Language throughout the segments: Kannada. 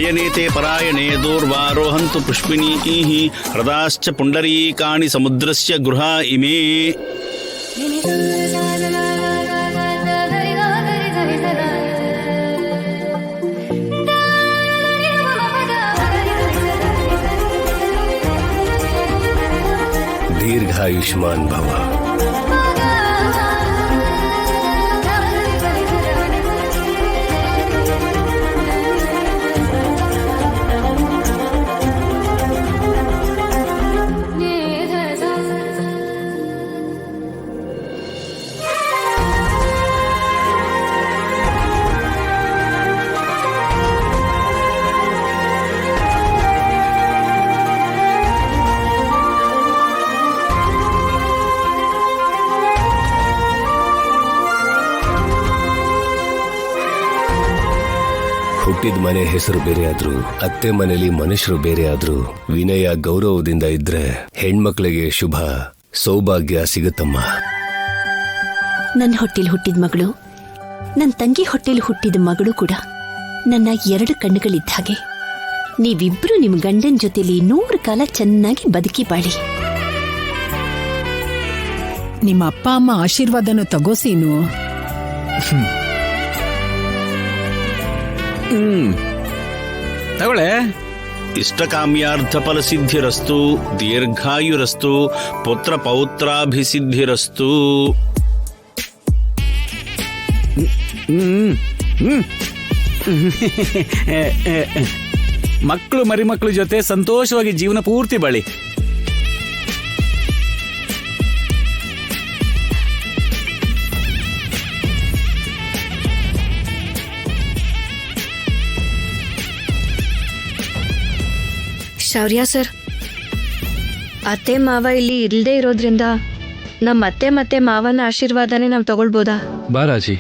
ಅಯನೇತೆ ಪರಾಯಣೆ ದೂರ್ವಾರೋಹಂತು ಪುಷ್ಪಿಣೀಃ ಹೃದಾಶ್ಚ ಪುಂಡರೀಕಾಣಿ ಸಮುದ್ರಸ್ಯ ಗೃಹ ಇಮೇ. ದೀರ್ಘಾಯುಷ್ಮಾನ್ ಭವ. ಹುಟ್ಟಿದ ಮನೆ ಹೆಸರು ಬೇರೆ ಆದ್ರೂ, ಅತ್ತೆ ಮನೇಲಿ ಮನುಷ್ಯರು ಬೇರೆ ಆದ್ರೂ, ವಿನಯ ಗೌರವದಿಂದ ಇದ್ರೆ ಹೆಣ್ಮಕ್ಳಿಗೆ ಶುಭ ಸೌಭಾಗ್ಯ ಸಿಗುತ್ತಮ್ಮ. ನನ್ನ ಹೊಟ್ಟೆಲಿ ಹುಟ್ಟಿದ ಮಗಳು, ನನ್ನ ತಂಗಿ ಹೊಟ್ಟೆಲಿ ಹುಟ್ಟಿದ ಮಗಳು ಕೂಡ ನನ್ನ 2 ಕಣ್ಣುಗಳಿದ್ದ ಹಾಗೆ. ನೀವಿಬ್ರು ನಿಮ್ ಗಂಡನ ಜೊತೆಲಿ 100 ಕಾಲ ಚೆನ್ನಾಗಿ ಬದುಕಿ ಬಾಳಿ. ನಿಮ್ಮ ಅಪ್ಪ ಅಮ್ಮ ಆಶೀರ್ವಾದನು ತಗೋಸೀನು. ತಗೊಳ್ಳೆ. ಇಷ್ಟಕಾಮ್ಯಾರ್ಥ ಫಲಸಿದ್ಧಿರಸ್ತು, ದೀರ್ಘಾಯುರಸ್ತು, ಪುತ್ರ ಪೌತ್ರಾಭಿಸಿದ್ಧಿರಸ್ತು. ಮಕ್ಕಳು ಮರಿಮಕ್ಕಳ ಜೊತೆ ಸಂತೋಷವಾಗಿ ಜೀವನ ಪೂರ್ತಿ ಬಾಳಿ. ಶೌರ್ಯ ಸರ್, ಅತ್ತೆ ಮಾವ ಇಲ್ಲಿ ಇಲ್ಲದೆ ಇರೋದ್ರಿಂದ ನಮ್ಮ ಅತ್ತೆ ಮತ್ತೆ ಮಾವನ ಆಶೀರ್ವಾದನೇ ನಾವು ತಗೊಳ್ಬೋದಾ? ಬಾರಾಜಿ.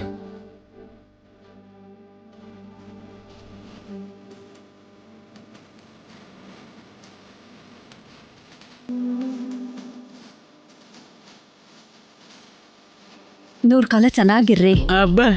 ನೂರು ಕಾಲ ಚೆನ್ನಾಗಿರ್ರಿ. ಅಬ್ಬಾ.